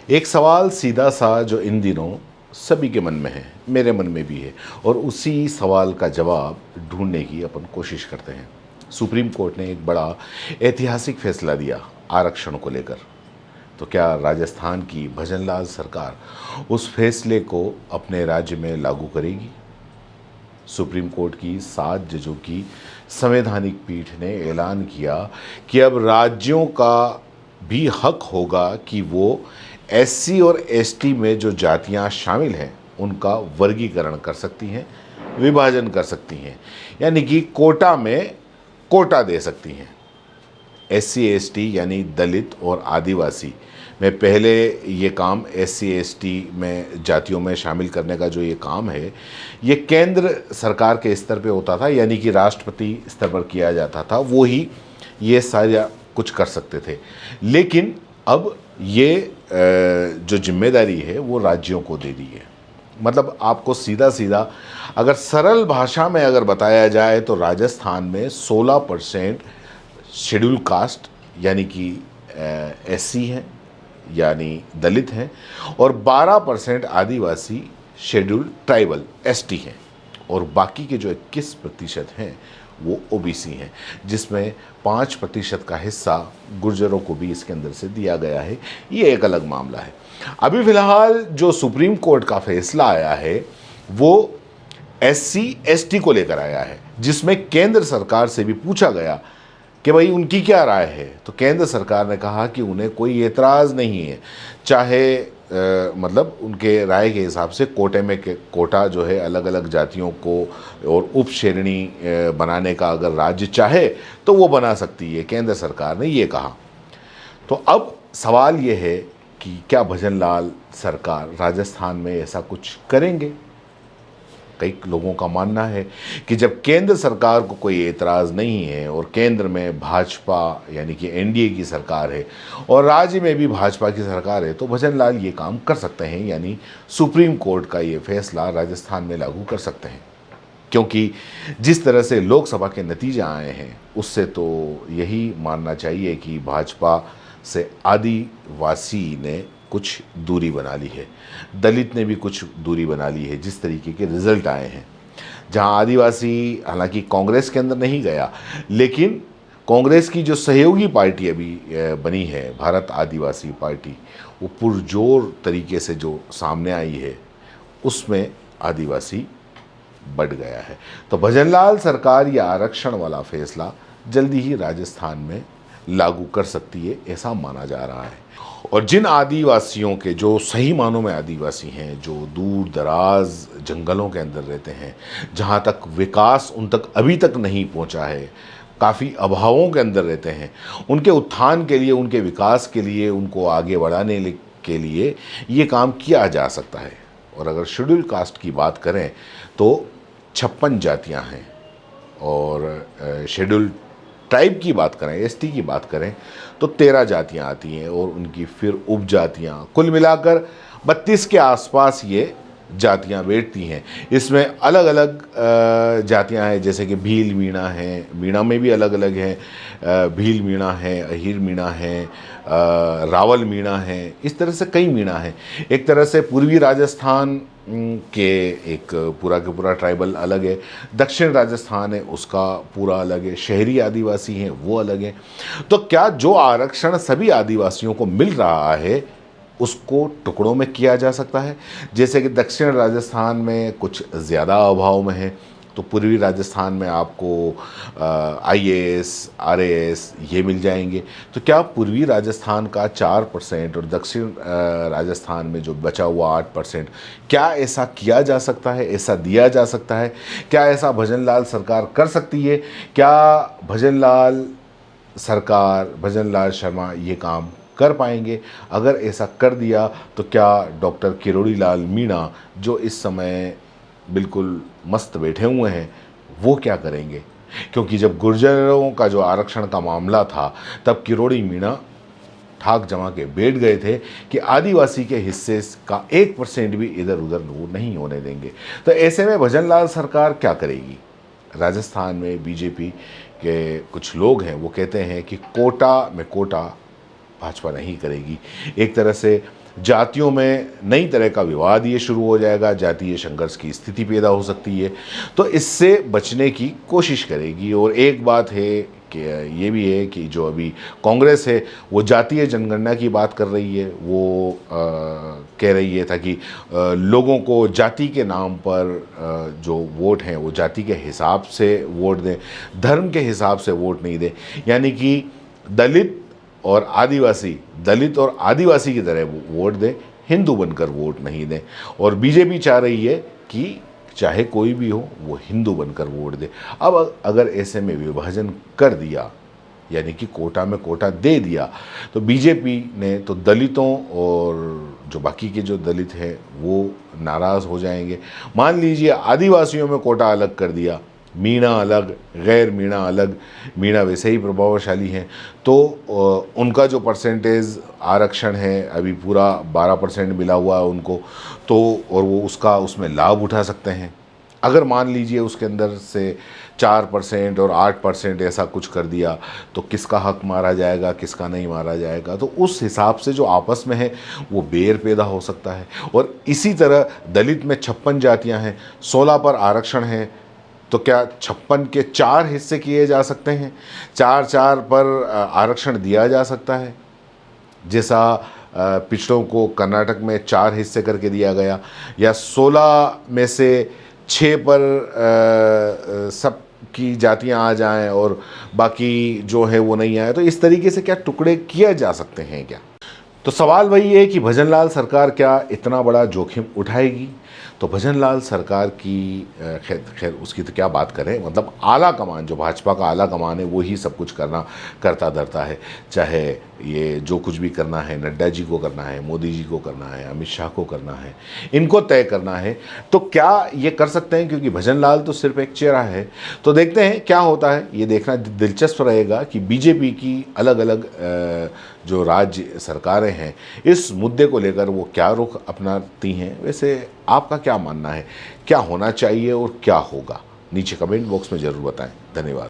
एक सवाल सीधा सा जो इन दिनों सभी के मन में है, मेरे मन में भी है, और उसी सवाल का जवाब ढूंढने की अपन कोशिश करते हैं। सुप्रीम कोर्ट ने एक बड़ा ऐतिहासिक फैसला दिया आरक्षण को लेकर। तो क्या राजस्थान की भजनलाल सरकार उस फैसले को अपने राज्य में लागू करेगी? सुप्रीम कोर्ट की 7 जजों की संवैधानिक पीठ ने ऐलान किया कि अब राज्यों का भी हक होगा कि वो एससी और एसटी में जो जातियां शामिल हैं उनका वर्गीकरण कर सकती हैं, विभाजन कर सकती हैं, यानी कि कोटा में कोटा दे सकती हैं। एससी एसटी यानी दलित और आदिवासी में पहले ये काम एससी एसटी में जातियों में शामिल करने का जो ये काम है, ये केंद्र सरकार के स्तर पे होता था, यानी कि राष्ट्रपति स्तर पर किया जाता था, वो ही ये सारा कुछ कर सकते थे। लेकिन अब ये जो जिम्मेदारी है वो राज्यों को दे दी है। मतलब आपको सीधा सीधा अगर सरल भाषा में अगर बताया जाए तो राजस्थान में 16% शेड्यूल कास्ट यानी कि एससी हैं, यानी दलित हैं, और 12% आदिवासी शेड्यूल ट्राइबल एसटी हैं, और बाकी के जो 21% हैं वो ओबीसी हैं, जिसमें 5% का हिस्सा गुर्जरों को भी इसके अंदर से दिया गया है। ये एक अलग मामला है। अभी फ़िलहाल जो सुप्रीम कोर्ट का फैसला आया है वो एससी एसटी को लेकर आया है, जिसमें केंद्र सरकार से भी पूछा गया कि भाई उनकी क्या राय है। तो केंद्र सरकार ने कहा कि उन्हें कोई एतराज़ नहीं है, चाहे मतलब उनके राय के हिसाब से कोटे में कोटा जो है अलग अलग जातियों को और उप श्रेणी बनाने का अगर राज्य चाहे तो वो बना सकती है, केंद्र सरकार ने ये कहा। तो अब सवाल ये है कि क्या भजनलाल सरकार राजस्थान में ऐसा कुछ करेंगे? कई लोगों का मानना है कि जब केंद्र सरकार को कोई एतराज़ नहीं है और केंद्र में भाजपा यानी कि एनडीए की सरकार है और राज्य में भी भाजपा की सरकार है, तो भजनलाल ये काम कर सकते हैं, यानी सुप्रीम कोर्ट का ये फैसला राजस्थान में लागू कर सकते हैं। क्योंकि जिस तरह से लोकसभा के नतीजे आए हैं उससे तो यही मानना चाहिए कि भाजपा से आदिवासी ने कुछ दूरी बना ली है, दलित ने भी कुछ दूरी बना ली है, जिस तरीके के रिजल्ट आए हैं। जहां आदिवासी हालांकि कांग्रेस के अंदर नहीं गया, लेकिन कांग्रेस की जो सहयोगी पार्टी अभी बनी है, भारत आदिवासी पार्टी, वो पुरजोर तरीके से जो सामने आई है उसमें आदिवासी बढ़ गया है। तो भजनलाल सरकार यह आरक्षण वाला फैसला जल्दी ही राजस्थान में लागू कर सकती है, ऐसा माना जा रहा है। और जिन आदिवासियों के जो सही मानों में आदिवासी हैं, जो दूर दराज जंगलों के अंदर रहते हैं, जहाँ तक विकास उन तक अभी तक नहीं पहुँचा है, काफ़ी अभावों के अंदर रहते हैं, उनके उत्थान के लिए, उनके विकास के लिए, उनको आगे बढ़ाने के लिए ये काम किया जा सकता है। और अगर शेड्यूल कास्ट की बात करें तो 56 जातियाँ हैं, और शेड्यूल ट्राइब की बात करें, एसटी की बात करें तो 13 जातियां आती हैं, और उनकी फिर उपजातियां, कुल मिलाकर 32 के आसपास ये जातियां बैठती हैं। इसमें अलग अलग जातियां हैं, जैसे कि भील मीणा है, मीणा में भी अलग अलग हैं, भील मीणा है, अहीर मीणा है, रावल मीणा है, इस तरह से कई मीणा हैं। एक तरह से पूर्वी राजस्थान के एक पूरा के पूरा ट्राइबल अलग है, दक्षिण राजस्थान है उसका पूरा अलग है, शहरी आदिवासी हैं वो अलग हैं। तो क्या जो आरक्षण सभी आदिवासियों को मिल रहा है उसको टुकड़ों में किया जा सकता है? जैसे कि दक्षिण राजस्थान में कुछ ज़्यादा अभाव में है, तो पूर्वी राजस्थान में आपको आईएएस आरएएस ये मिल जाएंगे। तो क्या पूर्वी राजस्थान का 4% और दक्षिण राजस्थान में जो बचा हुआ 8%, क्या ऐसा किया जा सकता है, ऐसा दिया जा सकता है? क्या ऐसा भजनलाल सरकार कर सकती है? क्या भजनलाल सरकार, भजनलाल शर्मा ये काम कर पाएंगे? अगर ऐसा कर दिया तो क्या डॉक्टर किरोड़ी लाल मीणा जो इस समय बिल्कुल मस्त बैठे हुए हैं वो क्या करेंगे? क्योंकि जब गुर्जरों का जो आरक्षण का मामला था तब किरोड़ी मीणा ठाक जमा के बैठ गए थे कि आदिवासी के हिस्से का 1% भी इधर उधर वो नहीं होने देंगे। तो ऐसे में भजनलाल सरकार क्या करेगी? राजस्थान में बीजेपी के कुछ लोग हैं वो कहते हैं कि कोटा में कोटा भाजपा नहीं करेगी। एक तरह से जातियों में नई तरह का विवाद ये शुरू हो जाएगा, जातीय संघर्ष की स्थिति पैदा हो सकती है। तो इससे बचने की कोशिश करेगी। और एक बात है कि ये भी है कि जो अभी कांग्रेस है वो जातीय जनगणना की बात कर रही है। वो कह रही है ताकि लोगों को जाति के नाम पर जो वोट हैं वो जाति के हिसाब से वोट दें, धर्म के हिसाब से वोट नहीं दें। यानी कि दलित और आदिवासी की तरह वो वोट दें, हिंदू बनकर वोट नहीं दें। और बीजेपी चाह रही है कि चाहे कोई भी हो वो हिंदू बनकर वोट दे। अब अगर ऐसे में विभाजन कर दिया, यानी कि कोटा में कोटा दे दिया, तो बीजेपी ने तो दलितों और जो बाकी के जो दलित हैं वो नाराज़ हो जाएंगे। मान लीजिए आदिवासियों में कोटा अलग कर दिया, मीणा अलग, गैर मीणा अलग, मीणा वैसे ही प्रभावशाली हैं, तो उनका जो परसेंटेज आरक्षण है अभी पूरा 12% मिला हुआ है उनको, तो और वो उसमें लाभ उठा सकते हैं। अगर मान लीजिए उसके अंदर से 4% और 8% ऐसा कुछ कर दिया, तो किसका हक मारा जाएगा, किसका नहीं मारा जाएगा, तो उस हिसाब से जो आपस में है वो बैर पैदा हो सकता है। और इसी तरह दलित में 56 जातियां हैं, 16 पर आरक्षण है, तो क्या 56 के 4 हिस्से किए जा सकते हैं? 4-4 पर आरक्षण दिया जा सकता है, जैसा पिछड़ों को कर्नाटक में 4 हिस्से करके दिया गया, या 16 में से 6 पर सब की जातियां आ जाएं और बाकी जो है वो नहीं आए। तो इस तरीके से क्या टुकड़े किए जा सकते हैं क्या? तो सवाल वही है कि भजनलाल सरकार क्या इतना बड़ा जोखिम उठाएगी? तो भजनलाल सरकार की खैर उसकी तो क्या बात करें, मतलब आला कमान, जो भाजपा का आला कमान है वो ही सब कुछ करता धरता है। चाहे ये जो कुछ भी करना है नड्डा जी को करना है, मोदी जी को करना है, अमित शाह को करना है, इनको तय करना है। तो क्या ये कर सकते हैं? क्योंकि भजनलाल तो सिर्फ एक चेहरा है। तो देखते हैं क्या होता है, ये देखना दिलचस्प रहेगा कि बीजेपी की अलग अलग जो राज्य सरकारें हैं इस मुद्दे को लेकर वो क्या रुख अपनाती हैं। वैसे आपका क्या मानना है, क्या होना चाहिए और क्या होगा? नीचे कमेंट बॉक्स में ज़रूर बताएं। धन्यवाद।